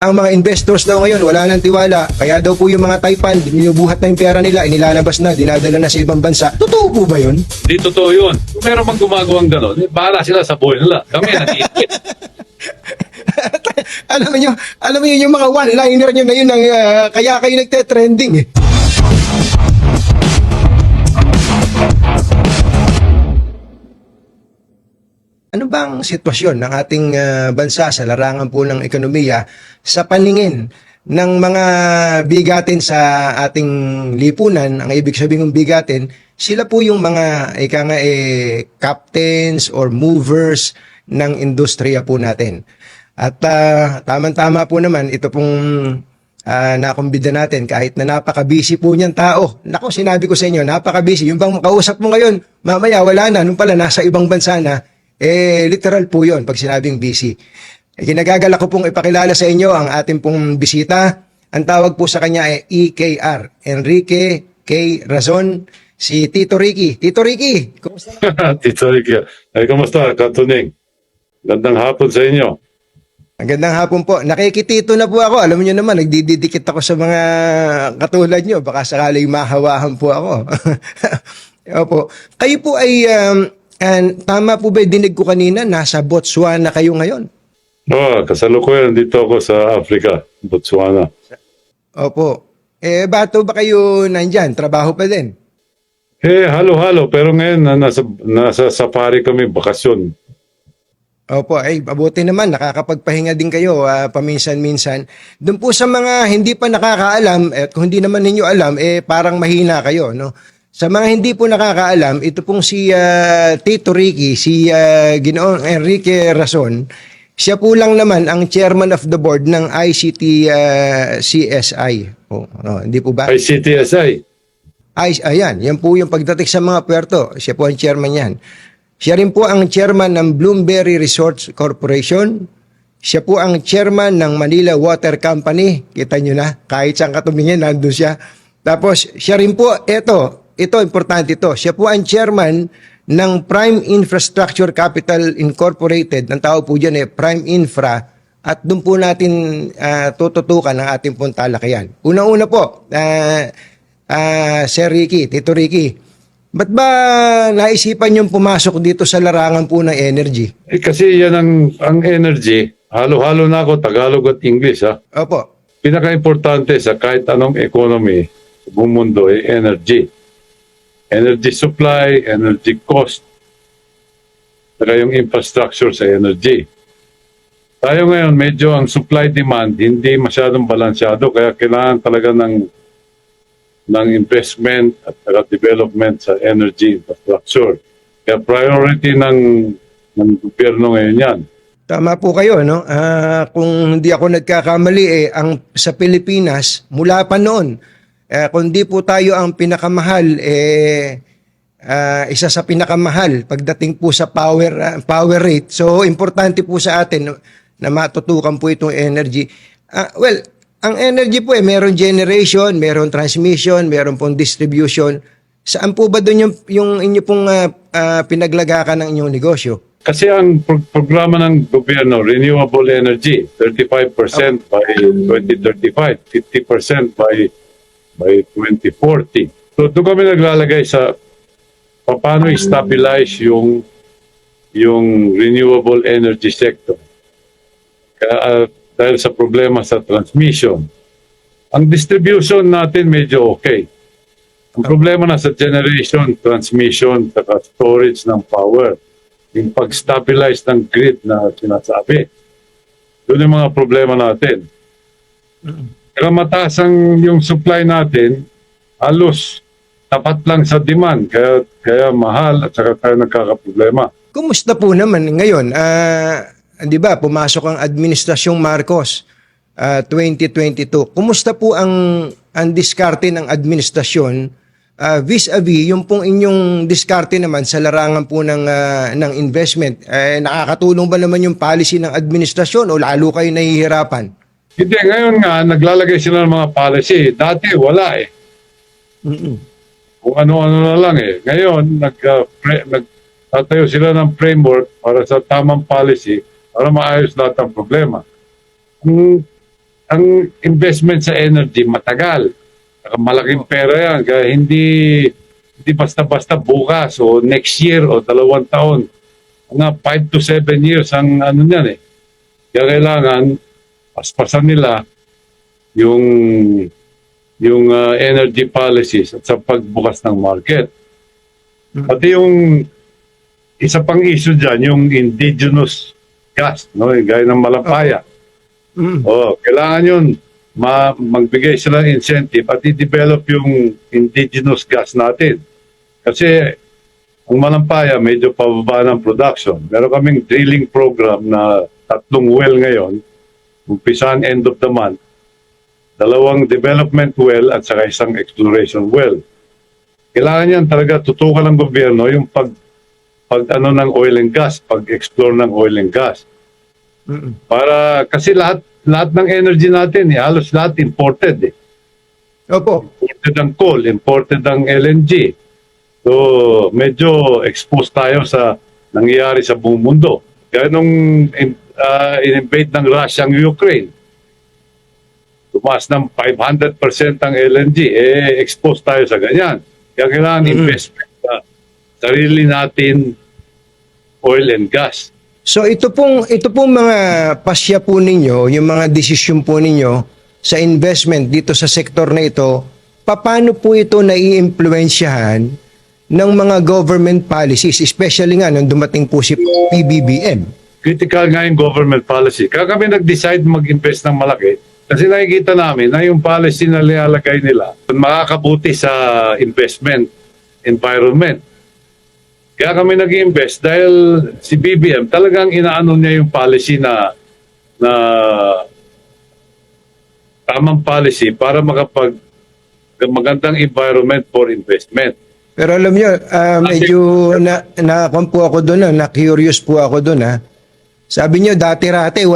Ang mga investors daw ngayon, wala nang tiwala. Kaya daw po yung mga Taipan, binubuhat na yung pera nila, inilalabas na, dinadala na sa ibang bansa. Totoo po ba yun? Di totoo yun. Kung meron mang gumagawang gano'n, bahala sila sa buhay nila. Kami nag-iikit. alam niyo yung mga one-liner nyo na yun, kaya kayo nagte-trending eh. Ano bang sitwasyon ng ating bansa sa larangan po ng ekonomiya sa paningin ng mga bigatin sa ating lipunan? Ang ibig sabihin ng bigatin, sila po yung mga captains or movers ng industriya po natin. At tama-tama po naman ito pong nakumbida natin kahit na napaka-busy po niyang tao. Nako, sinabi ko sa inyo, napaka-busy. Yung bang makausap mo ngayon, mamaya wala na, nung pala nasa ibang bansa na, literal po yun pag sinabing busy. Ginagagala ko pong ipakilala sa inyo ang ating pong bisita. Ang tawag po sa kanya ay EKR, Enrique K. Razon, si Tito Ricky. Tito Ricky, kumusta na? Tito Ricky. Ay, kumusta, Katuning? Gandang hapon sa inyo. Ang gandang hapon po. Nakikitito na po ako. Alam niyo naman, nagdidikit ako sa mga katulad niyo. Baka sakaling mahawahan po ako. Opo. Kayo po ay, tama po ba dinig ko kanina, nasa Botswana kayo ngayon? Kasalukuyan dito ako sa Africa, Botswana. Opo. Bato ba kayo nandyan? Trabaho pa din? Halo-halo. Pero ngayon, nasa safari kami, bakasyon. Opo, mabuti naman, nakakapagpahinga din kayo paminsan-minsan. Doon po sa mga hindi pa nakakaalam, at kung hindi naman ninyo alam, parang mahina kayo, no? Sa mga hindi po nakakaalam, ito pong si Tito Ricky, si Ginoong Enrique Razon, siya po lang naman ang chairman of the board ng ICT CSI. Hindi po ba? ICTSI. Ayan, yan po yung pagdating sa mga puerto. Siya po ang chairman yan. Siya rin po ang chairman ng Bloomberry Resorts Corporation. Siya po ang chairman ng Manila Water Company. Kita nyo na, kahit saan katumingin, nandun siya. Tapos, siya rin po, ito, importante ito. Siya po ang chairman ng Prime Infrastructure Capital Incorporated. Ang tawag po dyan Prime Infra. At doon po natin tututukan ang ating pong talakayan. Una-una po, Sir Ricky, Tito Ricky, ba't ba naisipan yung pumasok dito sa larangan po ng energy? Kasi yan ang energy. Halo-halo na ako, Tagalog at English. Opo. Pinaka-importante sa kahit anong economy sa buong mundo ay energy. Energy supply, energy cost, saka yung infrastructure sa energy. Tayo ngayon, medyo ang supply-demand hindi masyadong balansyado, kaya kailangan talaga ng investment at development sa energy infrastructure. Kaya priority ng gobyerno ngayon yan. Tama po kayo, no? Kung hindi ako nagkakamali, sa Pilipinas, mula pa noon, kung di po tayo ang pinakamahal, isa sa pinakamahal pagdating po sa power rate. So, importante po sa atin na matutukan po itong energy. Ang energy po meron generation, meron transmission, meron pong distribution. Saan po ba doon yung inyo pong pinaglagakan ng inyong negosyo? Kasi ang programa ng gobyerno, renewable energy, 35% by 2035, 50% by 2040. So doon kami naglalagay sa paano i-stabilize yung renewable energy sector. Kaya, dahil sa problema sa transmission. Ang distribution natin medyo okay. Ang problema na sa generation, transmission, saka storage ng power. Yung pag-stabilize ng grid na sinasabi. Doon yung mga problema natin. Kaya mataas yung supply natin, halos tapat lang sa demand. Kaya mahal at saka tayo nagkakaproblema. Kumusta po naman ngayon? Di ba, pumasok ang Administrasyong Marcos 2022. Kumusta po ang diskarte ng administrasyon vis-a-vis yung pong inyong diskarte naman sa larangan po ng investment? Nakakatulong ba naman yung policy ng administrasyon o lalo kayo nahihirapan? Hindi, ngayon nga, naglalagay sila ng mga policy. Dati, wala Kung ano-ano na lang Ngayon, nagtatayo sila ng framework para sa tamang policy para maayos lahat ang problema. ang investment sa energy matagal. Malaking pera yan. Kaya hindi basta-basta bukas o next year o 2 taon. Mga 5 to 7 years ang ano niyan eh. Kaya kailangan paspasan nila yung energy policies at sa pagbukas ng market. Pati yung isa pang issue dyan, yung indigenous gas, no? Gaya ng Malampaya. Kailangan yun magbigay sila ng incentive at i-develop yung indigenous gas natin. Kasi ang Malampaya medyo pababa ng production. Meron kaming drilling program na 3 well ngayon, umpisan end of the month, 2 development well at saka 1 exploration well. Kailangan yan talaga tutukan ng gobyerno yung pag ano ng oil and gas, pag-explore ng oil and gas. Para kasi lahat ng energy natin, halos lahat imported eh. Opo. Imported ang coal, imported ang LNG. So, medyo exposed tayo sa nangyayari sa buong mundo. Kaya nung in-invade ng Russia ang Ukraine, tumaas ng 500% ang LNG, exposed tayo sa ganyan. Kaya kailangan investment sa sarili natin oil and gas. So ito pong mga pasya po ninyo, yung mga desisyon po ninyo sa investment dito sa sektor na ito, paano po ito naiimpluwensyahan ng mga government policies, especially nga nung dumating po si PBBM? Critical nga yung government policy. Kaya kami nag-decide mag-invest ng malaki kasi nakikita namin na yung policy na nilalagay nila makakabuti sa investment environment. Kaya kami nag-invest dahil si BBM talagang inaano niya yung policy na tamang policy para magandang environment for investment. Pero alam niyo, medyo na-po ako doon, na-curious po ako doon. Sabi niyo, dati-rate,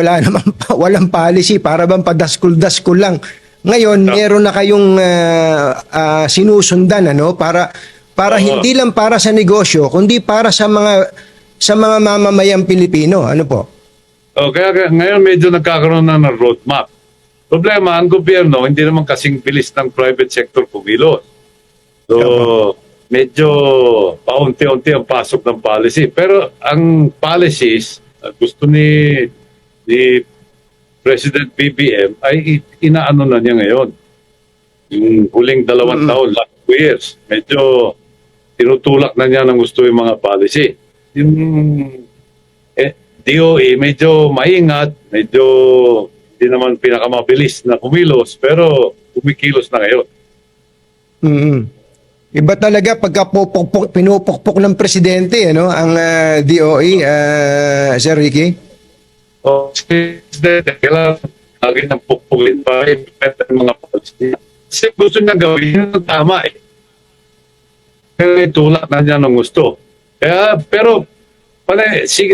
walang policy, para bang padaskul-daskul lang. Ngayon, meron na kayong sinusundan, ano, para hindi lang para sa negosyo, kundi para sa mga mamamayang Pilipino. Ano po? Kaya ngayon medyo nagkakaroon na ng roadmap. Problema, ang gobyerno, hindi naman kasing bilis ng private sector kumilos. So, medyo paunti-unti ang pasok ng policy. Pero ang policies, gusto ni President BBM ay inaano na niya ngayon. Yung huling 2 taon, last 2 years, medyo tinutulak na niya ng gusto yung mga policy. Yung DOE medyo maingat, medyo hindi naman pinakamabilis na kumilos, pero kumikilos na ngayon. Iba talaga pagka pinupukpok ng presidente, ano, ang DOE, Sir Ricky? Kailangan lagi ng pukpukin para implement ang mga policy. Kasi gusto niya gawin yun ang tama eh. Pero itulak na niya ng gusto. Kaya, pero,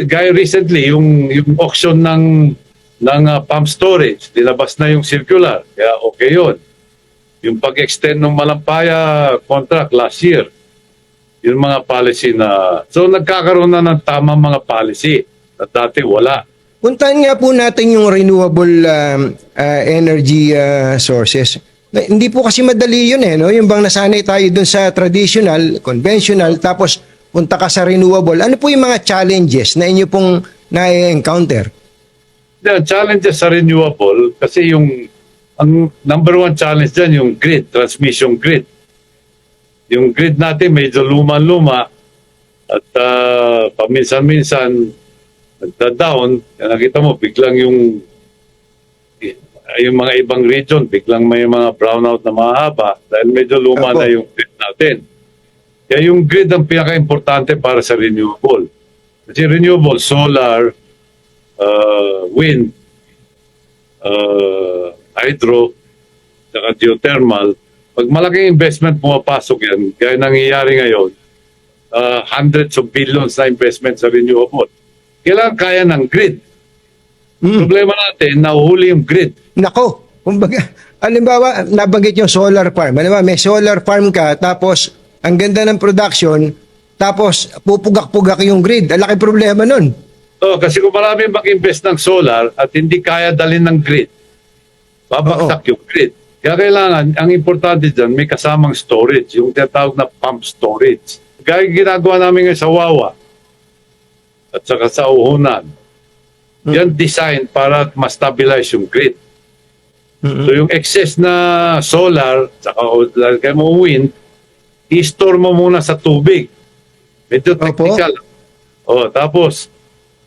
gaya recently, yung auction ng pump storage, dinabas na yung circular. Kaya okay yun. Yung pag-extend ng Malampaya contract last year, yung mga policy na... So, nagkakaroon na ng tamang mga policy na dati wala. Puntahan nga po natin yung renewable energy sources. Hindi po kasi madali yun eh, no? Yung bang nasanay tayo dun sa traditional, conventional, tapos punta ka sa renewable. Ano po yung mga challenges na inyo pong na-encounter? The challenges sa renewable, kasi ang number 1 challenge dyan, yung grid, transmission grid. Yung grid natin medyo luma-luma at paminsan-minsan nagda-down. Nakita mo, biglang yung mga ibang region, biglang may mga brownout na mahaba dahil medyo luma na yung grid natin. Kaya yung grid ang pinaka-importante para sa renewable. Kasi renewable, solar, wind, hydro, saka geothermal, pag malaking investment pumapasok yan, gaya nangyayari ngayon, hundreds of billions na investment sa renewable. Kailangan kaya ng grid. Problema natin, nahuhuli yung grid. Nako, kumbaga, halimbawa, nabanggit yung solar farm. Halimbawa, may solar farm ka, tapos ang ganda ng production, tapos pupugak-pugak yung grid. Ang laki problema nun. Kasi kung marami mag-invest ng solar at hindi kaya dalhin ng grid, babagsak yung grid. Kaya kailangan, ang importante dyan, may kasamang storage, yung tinatawag na pump storage. Gaya ginagawa namin ngayon sa Wawa at saka sa Uhunan. Yan design para ma-stabilize yung grid. So yung excess na solar, saka kaya mo wind, i-store mo muna sa tubig. Medyo technical. Tapos,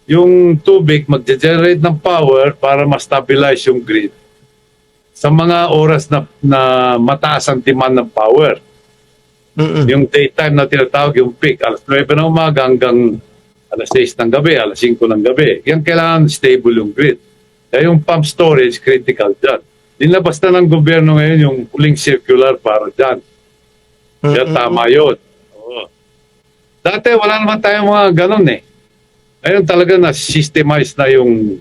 yung tubig magge-generate ng power para ma-stabilize yung grid sa mga oras na mataas ang demand ng power. Yung daytime na tinatawag, yung peak, alas 9 ng umaga hanggang alas 6 ng gabi, alas 5 ng gabi. Yan kailangan stable yung grid. Kaya yung pump storage, critical dyan. Nilabas na ng gobyerno ngayon yung huling circular para dyan. Kaya tama yun. Dati wala naman tayong mga ganun eh. Ngayon talaga na-systemize na yung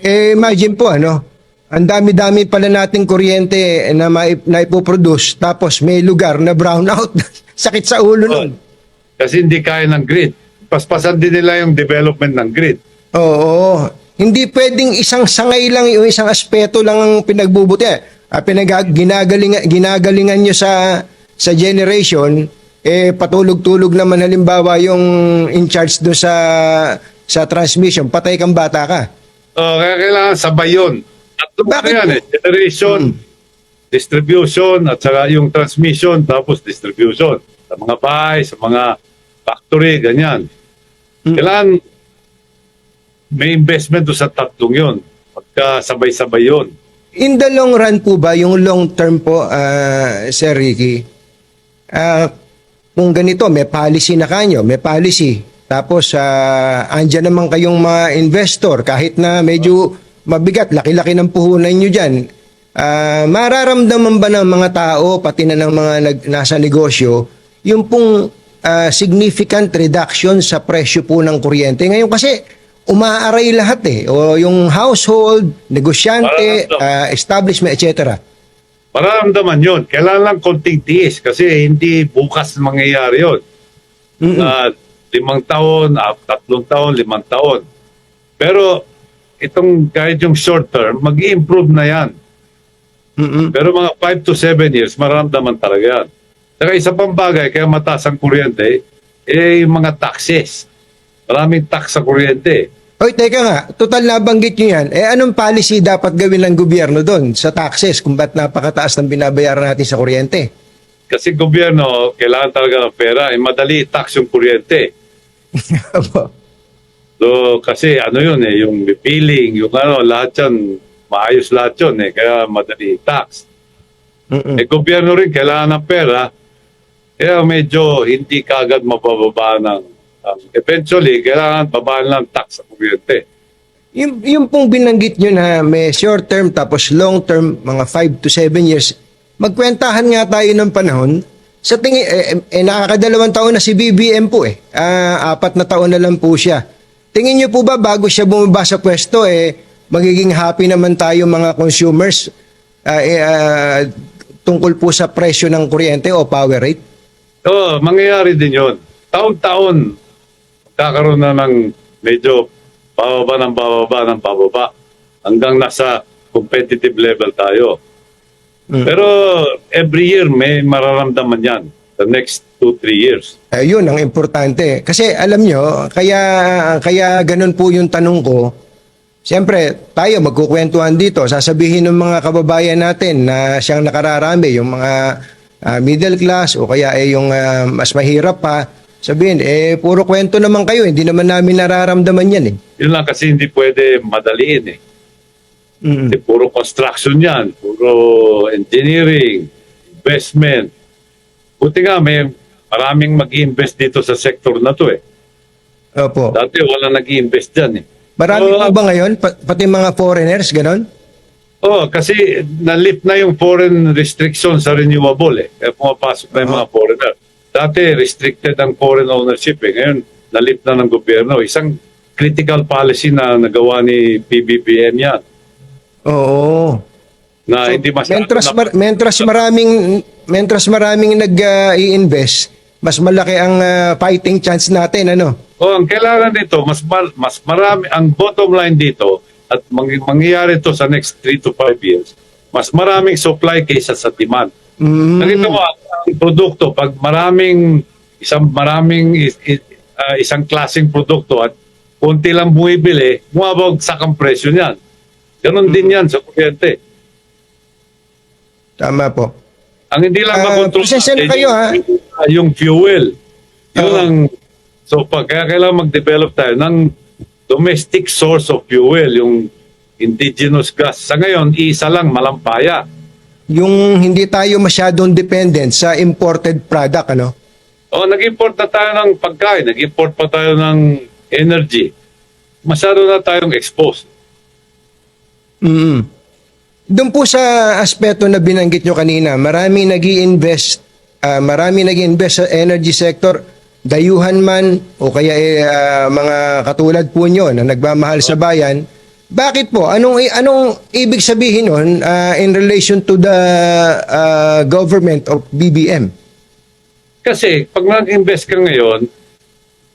imagine po ang dami-dami pala nating kuryente na naipoproduce tapos may lugar na brownout. Sakit sa ulo nun. Kasi hindi kaya ng grid. Paspasan din nila yung development ng grid. Oo. Hindi pwedeng isang sangay lang, yung isang aspeto lang ang pinagbubuti. Ginagalingan nyo sa generation, patulog-tulog naman halimbawa yung in charge do sa transmission, patay kang bata ka. Kaya kailangan sabay yun. At bakit yan generation, distribution, at saka yung transmission, tapos distribution. Sa mga bahay, sa mga factory, ganyan. Kailangan may investment do sa tatlong yun. Pagka sabay-sabay yun. In the long run po ba, yung long term po, Sir Ricky, kung ganito, may policy na kanyo, may policy. Tapos, andyan naman kayong mga investor, kahit na medyo mabigat, laki-laki ng puhunan nyo dyan. Mararamdaman ba ng mga tao, pati na ng mga nasa negosyo, yung pong significant reduction sa presyo po ng kuryente? Ngayon kasi, umaaray lahat o yung household, negosyante, establishment, etc. Mararamdaman yun. Kailangan lang konting tiis kasi hindi bukas mangyayari yun. 5 taon, 3 taon, 5 taon. Pero itong kahit yung short term, mag-i-improve na yan. Pero mga 5 to 7 years, mararamdaman talaga yan. Saka isa pang bagay, kaya mataas ang kuryente, yung mga taxes. Maraming tax sa kuryente. Oy, teka nga, total nabanggit nyo yan. Anong policy dapat gawin ng gobyerno doon sa taxes kung ba't napakataas ng binabayaran natin sa kuryente? Kasi gobyerno, kailangan talaga ng pera. Madali tax yung kuryente. So, kasi yun yung billing, yung lahat yan, maayos lahat yun kaya madali tax. Gobyerno rin, kailangan ng pera. Kaya medyo hindi kagad mabababa ng eventually, kailangan babaan lang tax sa kuryente. Yung pong binanggit nyo na may short term tapos long term, mga 5 to 7 years, magkwentahan nga tayo ng panahon. Sa tingin, nakakadalawang taon na si BBM po 4 na taon na lang po siya. Tingin nyo po ba bago siya bumaba sa pwesto, magiging happy naman tayo mga consumers tungkol po sa presyo ng kuryente o power rate? Mangyayari din yun. Taon-taon, kakaroon na ng medyo pababa hanggang nasa competitive level tayo. Pero every year may mararamdaman yan the next 2-3 years. Yun ang importante. Kasi alam nyo, kaya ganun po yung tanong ko. Siyempre, tayo magkukwentuhan dito. Sasabihin ng mga kababayan natin na siyang nakararami, yung mga middle class o kaya yung mas mahirap pa, sabihin, puro kwento naman kayo, hindi naman namin nararamdaman yan Yun lang kasi hindi pwede madaliin Kasi puro construction yan, puro engineering, investment. Buti nga may maraming mag-i-invest dito sa sektor na to Opo. Dati wala nag-i-invest dyan Marami po ba ngayon? Pati mga foreigners, ganon? Kasi na-lift na yung foreign restriction sa renewable Kaya pumapasok na yung mga foreigner. Dati restricted ang foreign ownership Ngayon, na-lift na ng gobyerno. Isang critical policy na nagawa ni PBBM yan. Oo. Na hindi mentras maraming nag-i-invest, mas malaki ang fighting chance natin, ang kailangan dito, mas marami, ang bottom line dito, at mangyayari to sa next 3 to 5 years, mas maraming supply kaysa sa demand. Nakita mo, ang produkto, pag isang klaseng produkto at konti lang bumibili, bumabagsak ang presyo niyan. Ganon din yan sa kuryente. Tama po. Ang hindi lang makontrol pasensya na kayo, ha? yung fuel. Yun Oo. ang, kaya kailangan mag-develop tayo ng domestic source of fuel, yung indigenous gas. Sa ngayon, isa lang, malampaya. Yung hindi tayo masyadong dependent sa imported product, ano? O, nag-import na tayo ng pagkain, nag-import pa tayo ng energy. Masyado na tayong exposed. Doon po sa aspeto na binanggit nyo kanina, marami nag-i-invest sa energy sector, dayuhan man o kaya mga katulad po nyo na nagmamahal sa bayan. Bakit po? Anong ibig sabihin nun in relation to the government of BBM? Kasi pag nag-invest ka ngayon,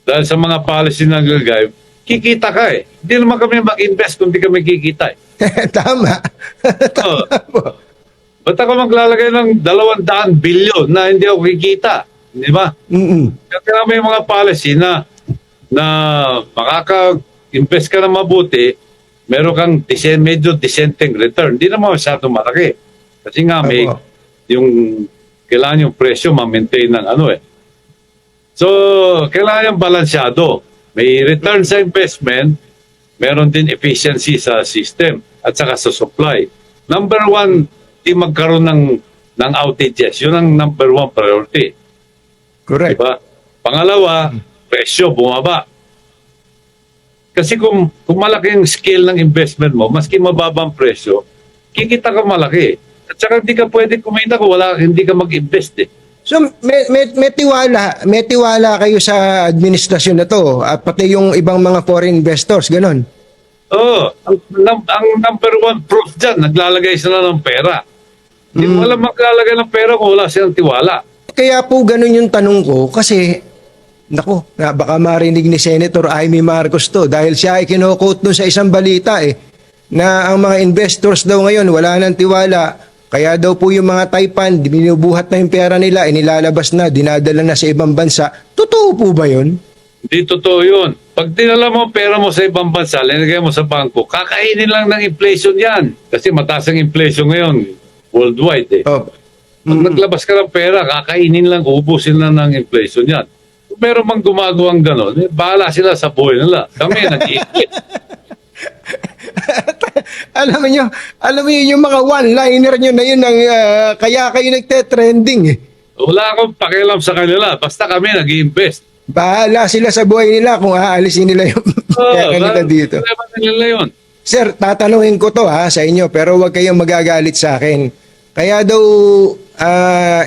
dahil sa mga policy na nagagay, kikita ka eh. Hindi naman kami mag-invest kung di kami kikita eh. Tama. Oo. Tama po. Ba't ako maglalagay ng 200 bilyon na hindi ako kikita? Di ba? Kaya may mga policy na makaka-invest ka na mabuti, meron kang medyo dissenting return. Hindi naman masyadong malaki. Kasi nga may Opo. kailangan yung presyo ma-maintain ng ano eh. So, kailangan yung balansyado. May return sa investment, meron din efficiency sa system at saka sa supply. Number one, di magkaroon ng outages. Yun ang number one priority. Correct. Diba? Pangalawa, presyo bumaba. Kasi kung malaki yung scale ng investment mo, maski mababa ang presyo, kikita ka malaki. At saka hindi ka pwede kumita kung hindi ka mag-invest eh. So may tiwala kayo sa administrasyon na to at pati yung ibang mga foreign investors, ganon. Oo. Ang number one proof dyan, naglalagay sila ng pera. Hindi mo alam maglalagay ng pera kung wala silang tiwala. Kaya po ganun yung tanong ko kasi baka marinig ni Senator Amy Marcos to dahil siya ay kino-quote doon sa isang balita na ang mga investors daw ngayon wala nang tiwala. Kaya daw po yung mga Taipan, binubuhat na yung pera nila, inilalabas na, dinadala na sa ibang bansa. Totoo po ba yun? Hindi totoo yun. Pag dinala mo ang pera mo sa ibang bansa, linagay mo sa bangko, kakainin lang ng inflation yan. Kasi mataas ang inflation ngayon worldwide eh. Oh. Pag naglabas ka ng pera, kakainin lang, ubusin lang ng inflation yan. Kung meron mang gumagawang gano'n, bahala sila sa buhay nila. Kami nag-iikit. alam niyo yung mga one-liner nyo na yun kaya kayo nagte-trending eh. Wala akong pakialam sa kanila. Basta kami nag-i-invest. Bahala sila sa buhay nila kung aalisin nila yung pera nila dito. Problema nila yun. Sir, tatanungin ko to sa inyo pero huwag kayong magagalit sa akin. Kaya daw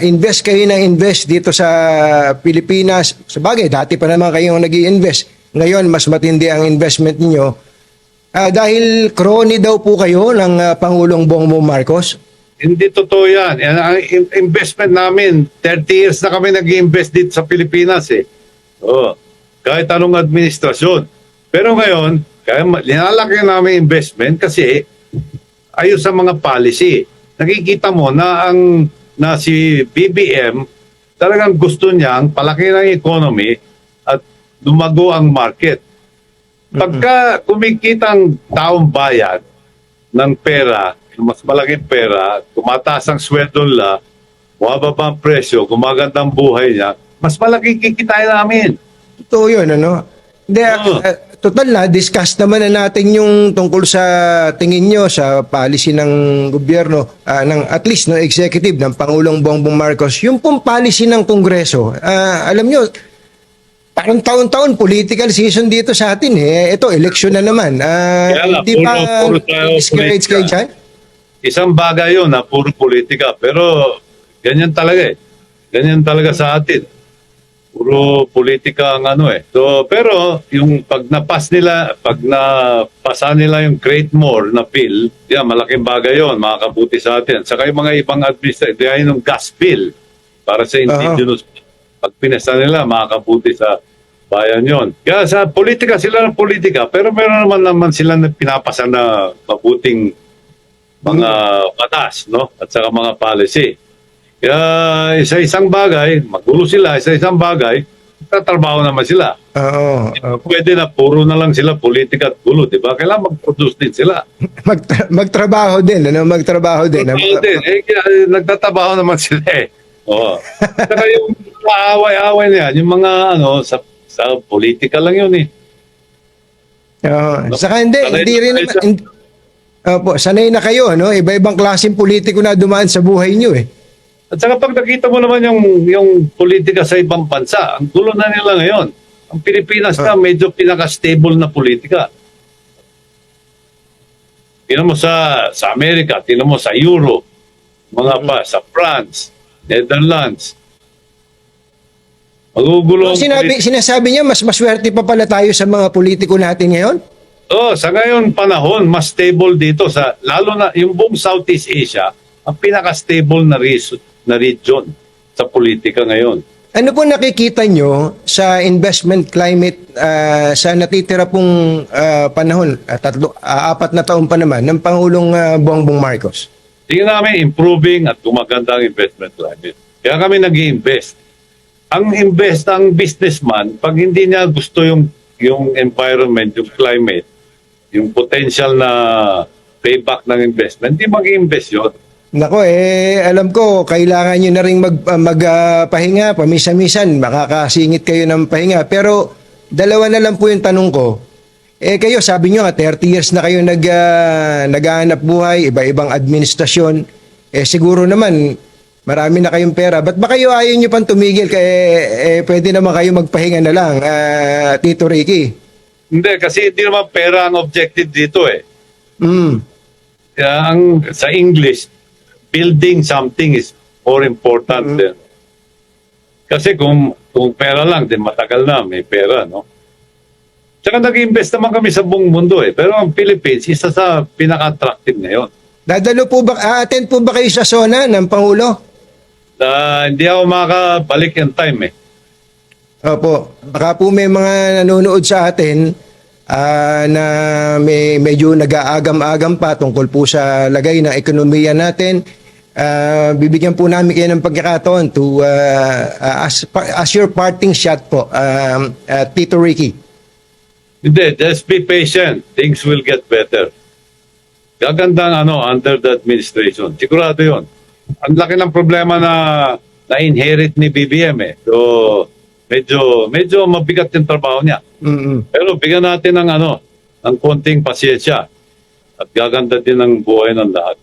invest kayo ng invest dito sa Pilipinas. Sabagay, dati pa naman kayong nag-i-invest. Ngayon, mas matindi ang investment niyo. Dahil crony daw po kayo ng Pangulong Bongbong Marcos. Hindi totoo yan. Ang investment namin, 30 years na kami nag-i-invest dito sa Pilipinas eh. Oo. Kahit anong administrasyon. Pero ngayon, kaya linalaki namin investment kasi ayos sa mga policy. Nakikita mo na si BBM talagang gusto niyang palaki ng economy at lumago ang market. Pagka kumikita ang taong bayan ng pera, mas malaking pera, tumataas ang sweldo nila, bumababa ang presyo, gumaganda ang buhay niya, mas malaki kikitain namin. Totoo yun, ano? Hindi, total na, discuss naman na natin yung tungkol sa tingin nyo sa policy ng gobyerno, ng at least no executive ng Pangulong Bongbong Marcos. Yung pong policy ng Kongreso, alam nyo, parang taon-taon political season dito sa atin Ito, election na naman. Hindi pa discourage kayo dyan? Isang bagay yun na puro politika. Pero ganyan talaga Ganyan talaga sa atin. Puro politika ang So, pero yung pag napasa nila yung Create More na bill, malaking bagay yun, makakabuti sa atin. Saka yung mga ibang administrative, yung gas bill para sa indigenous. Pag pinasa nila, makakabuti sa bayan yon. Kaya sa politika, sila ng politika, pero meron naman sila na pinapasa na mabuting mga batas, no? At saka mga policy. Kaya isa-isang bagay, magulo sila, isa-isang bagay, tatrabaho naman sila. Oo. Pwede na puro na lang sila politika at gulo, di ba? Kailangan mag-produce din sila. Magtrabaho din, ano? Magtrabaho din. Totoo din. Kaya nagtatrabaho naman sila eh. Oo. Saka yung away-away na yan, yung mga sa politika lang yun eh. Oo. Saka hindi rin naman. Sanay Opo, sanay na kayo, no? Iba-ibang klaseng politiko na dumaan sa buhay niyo eh. At saka pag nakita mo naman yung politika sa ibang bansa, ang gulo na nila ngayon. Ang Pilipinas na medyo pinaka-stable na politika. Tingnan mo sa Amerika, tingnan mo sa Europe, mga pa, sa France, Netherlands. Magugulo ang Sinasabi niya, mas maswerte pa pala tayo sa mga politiko natin ngayon? sa ngayon panahon, mas stable dito, lalo na yung buong Southeast Asia, ang pinaka-stable na region sa politika ngayon. Ano po nakikita nyo sa investment climate sa natitira pong panahon, 4 na taon pa naman, ng Pangulong Bongbong Marcos? Tingnan namin improving at gumaganda ang investment climate. Kaya kami nag-i-invest. Ang businessman, pag hindi niya gusto yung environment, yung climate, yung potential na payback ng investment, hindi mag-i-invest yun. Nako alam ko kailangan niyo na ring magpahinga pamisa-misan, makakasingit kayo ng pahinga, pero dalawa na lang po yung tanong ko. Kayo sabi niyo 30 years na kayo naghahanap buhay, iba-ibang administrasyon. Siguro naman marami na kayong pera. Ba't ba kayo ayaw niyo pang tumigil? Pwede naman kayo magpahinga na lang, Tito Ricky. Hindi, kasi hindi naman pera ang objective dito eh. Sa English, building something is more important than. Kasi kung pera lang, din matagal na, may pera, no? Tsaka nag-invest naman kami sa buong mundo eh. Pero ang Philippines, isa sa pinaka-attractive ngayon. Attend po ba kayo sa SONA ng Pangulo? Hindi ako makabalik yung time eh. Opo. Baka po may mga nanonood sa atin na medyo nag-aagam-agam pa tungkol po sa lagay ng ekonomiya natin. Bibigyan po namin kayo ng pagkakataon to as your parting shot po, Tito Ricky. Hindi, just be patient. Things will get better. Gagandang under the administration. Sigurado yun. Ang laki ng problema na-inherit ni BBM eh. So, medyo mabigat yung trabaho niya. Pero bigyan natin ng konting pasyensya at gaganda din ang buhay ng lahat.